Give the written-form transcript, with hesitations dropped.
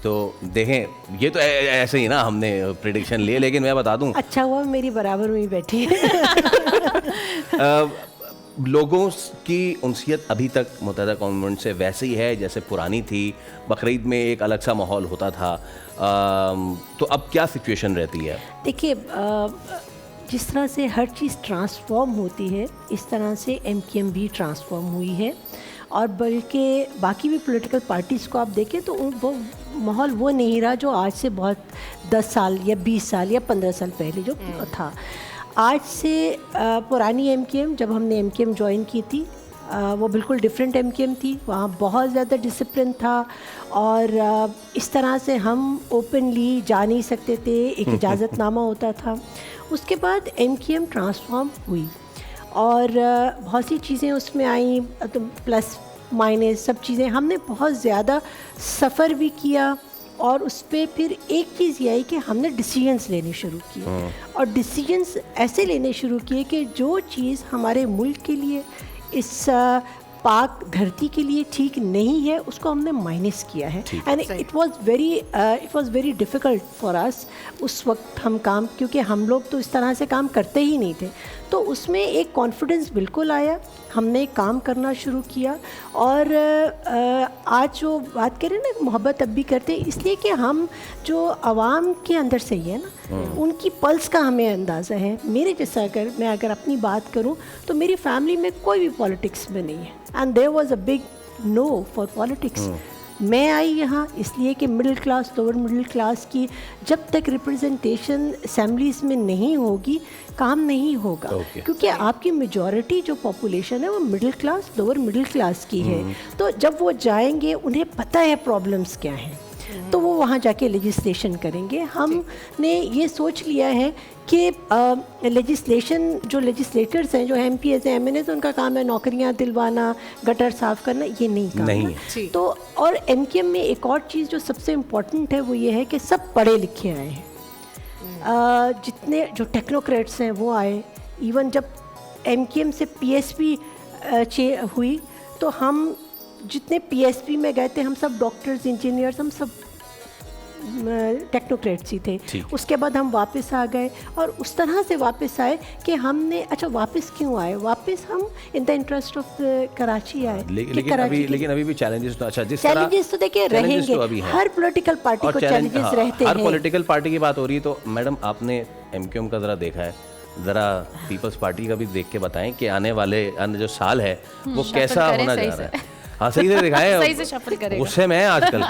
तो देखें, ये तो ऐसे ही ना हमने प्रिडिक्शन लिए, लेकिन मैं बता दूं, अच्छा हुआ मेरी बराबर में ही बैठी है। लोगों की उनसियत अभी तक मुत्तहदा कौम से वैसे ही है जैसे पुरानी थी। बकरीद में एक अलग सा माहौल होता था, तो अब क्या सिचुएशन रहती है? देखिए, जिस तरह से हर चीज़ ट्रांसफॉर्म होती है, इस तरह से MKM भी ट्रांसफॉर्म हुई है। और बल्कि बाकी भी पॉलिटिकल पार्टीज़ को आप देखें तो वो माहौल वो नहीं रहा जो आज से बहुत 10 साल या 20 साल या 15 साल पहले जो था। आज से पुरानी MKM, जब हमने MKM ज्वाइन की थी, वो बिल्कुल डिफरेंट MKM थी। वहाँ बहुत ज़्यादा डिसिप्लिन था और इस तरह से हम ओपनली जा नहीं सकते थे, एक इजाज़तनामा होता था। उसके बाद MKM ट्रांसफॉर्म हुई और बहुत सी चीज़ें उसमें आई, तो प्लस माइनस सब चीज़ें हमने बहुत ज़्यादा सफ़र भी किया। और उस पर फिर एक चीज़ ये आई कि हमने डिसीजंस लेने शुरू किए, और डिसीजंस ऐसे लेने शुरू किए कि जो चीज़ हमारे मुल्क के लिए, इस पाक धरती के लिए ठीक नहीं है, उसको हमने माइनस किया है। And it was very difficult for us उस वक्त हम काम, क्योंकि हम लोग तो इस तरह से काम करते ही नहीं थे। तो उसमें एक कॉन्फिडेंस बिल्कुल आया, हमने काम करना शुरू किया। और आज जो बात करें ना, मोहब्बत अब भी करते हैं, इसलिए कि हम जो आवाम के अंदर से ही है ना, उनकी पल्स का हमें अंदाज़ा है। मेरे जैसा मैं अगर अपनी बात करूं तो मेरी फैमिली में कोई भी पॉलिटिक्स में नहीं है, and there was a big no for politics. मैं आई यहाँ इसलिए कि middle class, lower middle class की जब तक रिप्रेजेंटेशन असेंबलीज़ में नहीं होगी, काम नहीं होगा। क्योंकि आपकी मेजॉरिटी जो पॉपुलेशन है वो middle class, lower middle class की है। तो जब वो जाएंगे, उन्हें पता है प्रॉब्लम्स क्या हैं, तो वो वहाँ जाके लेजिस्लेशन करेंगे। हमने ये सोच लिया है कि लेजिस्लेशन, जो लेजिस्लेटर्स हैं, जो MPs हैं, MNAs, उनका काम है नौकरियाँ दिलवाना, गटर साफ़ करना, ये नहीं काम है। तो और MKM में एक और चीज़ जो सबसे इम्पॉर्टेंट है वो ये है कि सब पढ़े लिखे आए हैं। जितने जो टेक्नोक्रेट्स हैं वो आए। इवन जब MKM से PSP हुई तो हम जितने PSP में गए थे, हम सब डॉक्टर्स, इंजीनियर्स, हम सब टेक्नोक्रेट्स ही थे। उसके बाद हम वापस आ गए, और उस तरह से वापस आए कि हमने, अच्छा वापस क्यों आए? वापस हम in the interest of Karachi आए। लेकिन अभी भी चैलेंजेस तो, अच्छा, चैलेंजेस तो देखिए रहेंगे, हर पॉलिटिकल पार्टी को चैलेंजेस रहते हैं। हर पॉलिटिकल पार्टी की बात हो रही है, तो मैडम आपने MKM का ज़रा देखा है, ज़रा पीपल्स पार्टी का भी देख के बताएं कि आने वाले जो साल है वो कैसा होना जा रहा है। हाँ, सही से दिखाएं, सही से शफल करेगा। गुस्से में है आजकल।